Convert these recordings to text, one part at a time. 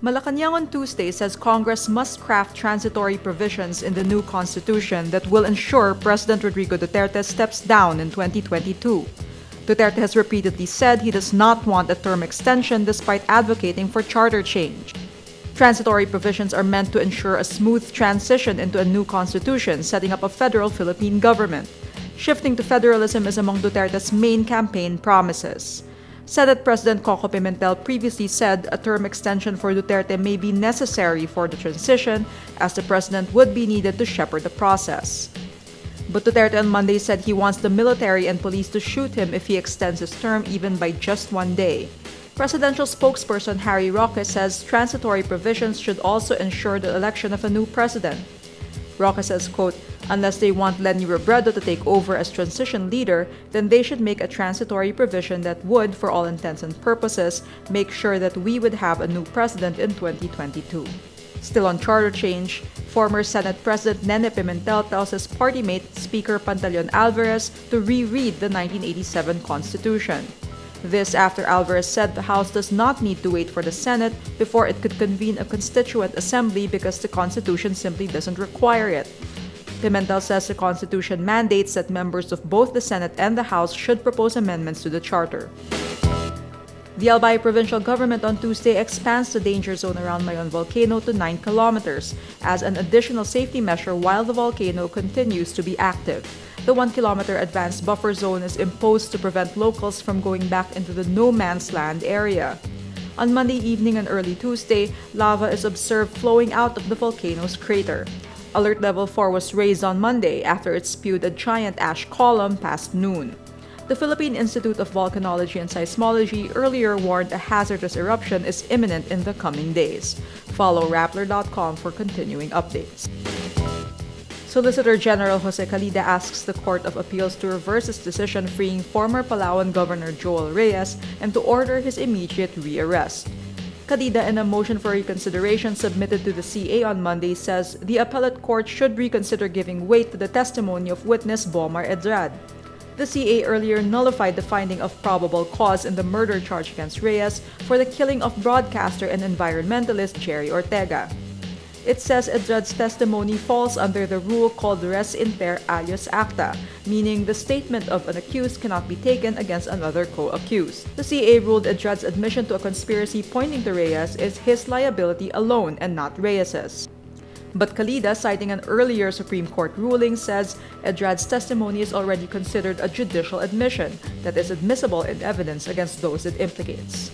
Malacanang on Tuesday says Congress must craft transitory provisions in the new constitution that will ensure President Rodrigo Duterte steps down in 2022. Duterte has repeatedly said he does not want a term extension despite advocating for charter change. Transitory provisions are meant to ensure a smooth transition into a new constitution, setting up a federal Philippine government. Shifting to federalism is among Duterte's main campaign promises. Senate President Coco Pimentel previously said a term extension for Duterte may be necessary for the transition, as the president would be needed to shepherd the process. But Duterte on Monday said he wants the military and police to shoot him if he extends his term even by just 1 day. Presidential spokesperson Roque says transitory provisions should also ensure the election of a new president. Roque says, quote, "Unless they want Leni Robredo to take over as transition leader, then they should make a transitory provision that would, for all intents and purposes, make sure that we would have a new president in 2022. Still on charter change, former Senate President Nene Pimentel tells his party mate, Speaker Pantaleon Alvarez, to reread the 1987 Constitution. This after Alvarez said the House does not need to wait for the Senate before it could convene a constituent assembly because the Constitution simply doesn't require it. Pimentel says the Constitution mandates that members of both the Senate and the House should propose amendments to the Charter. The Albay provincial government on Tuesday expands the danger zone around Mayon Volcano to 9 kilometers as an additional safety measure while the volcano continues to be active. The 1-kilometer advanced buffer zone is imposed to prevent locals from going back into the no man's land area. On Monday evening and early Tuesday, lava is observed flowing out of the volcano's crater. Alert Level 4 was raised on Monday after it spewed a giant ash column past noon. The Philippine Institute of Volcanology and Seismology earlier warned a hazardous eruption is imminent in the coming days. Follow Rappler.com for continuing updates. Solicitor General Jose Calida asks the Court of Appeals to reverse its decision freeing former Palawan Governor Joel Reyes and to order his immediate rearrest. Calida, in a motion for reconsideration submitted to the CA on Monday, says the appellate court should reconsider giving weight to the testimony of witness Bomar Edrad. The CA earlier nullified the finding of probable cause in the murder charge against Reyes for the killing of broadcaster and environmentalist Jerry Ortega. It says Edrad's testimony falls under the rule called res inter alios acta, meaning the statement of an accused cannot be taken against another co-accused. The CA ruled Edrad's admission to a conspiracy pointing to Reyes is his liability alone and not Reyes's. But Calida, citing an earlier Supreme Court ruling, says Edrad's testimony is already considered a judicial admission that is admissible in evidence against those it implicates.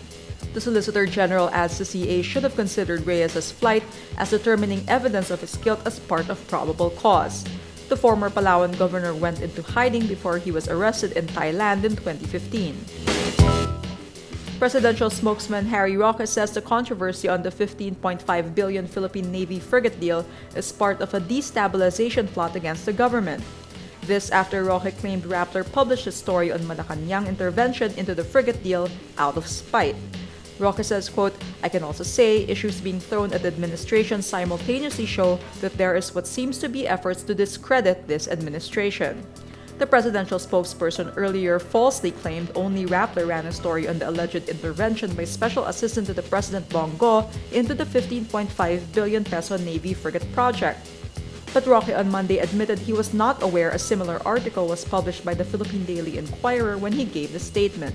The Solicitor General adds the CA should have considered Reyes' flight as determining evidence of his guilt as part of probable cause. The former Palawan governor went into hiding before he was arrested in Thailand in 2015. Presidential spokesman Roque says the controversy on the 15.5 billion Philippine Navy frigate deal is part of a destabilization plot against the government. This after Roque claimed Rappler published a story on Malacanang intervention into the frigate deal out of spite. Roque says, quote, "I can also say issues being thrown at the administration simultaneously show that there is what seems to be efforts to discredit this administration." The presidential spokesperson earlier falsely claimed only Rappler ran a story on the alleged intervention by Special Assistant to the President Bongo into the 15.5 billion peso Navy frigate project. But Roque on Monday admitted he was not aware a similar article was published by the Philippine Daily Inquirer when he gave the statement.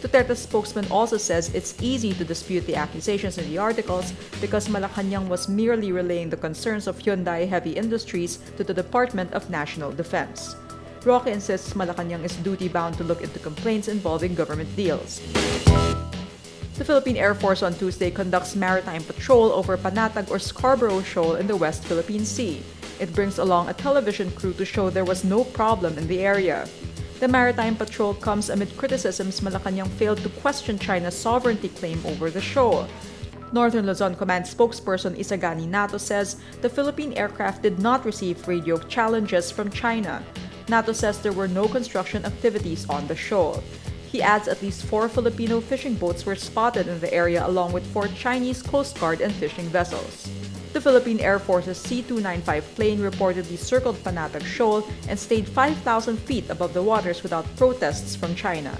Duterte's spokesman also says it's easy to dispute the accusations in the articles because Malacanang was merely relaying the concerns of Hyundai Heavy Industries to the Department of National Defense. Roque insists Malacanang is duty-bound to look into complaints involving government deals. The Philippine Air Force on Tuesday conducts maritime patrol over Panatag or Scarborough Shoal in the West Philippine Sea. It brings along a television crew to show there was no problem in the area. The maritime patrol comes amid criticisms Malacanang failed to question China's sovereignty claim over the shoal. Northern Luzon Command spokesperson Isagani Nato says the Philippine aircraft did not receive radio challenges from China. Nato says there were no construction activities on the shoal. He adds at least 4 Filipino fishing boats were spotted in the area along with 4 Chinese Coast Guard and fishing vessels. The Philippine Air Force's C-295 plane reportedly circled Panatag Shoal and stayed 5,000 feet above the waters without protests from China.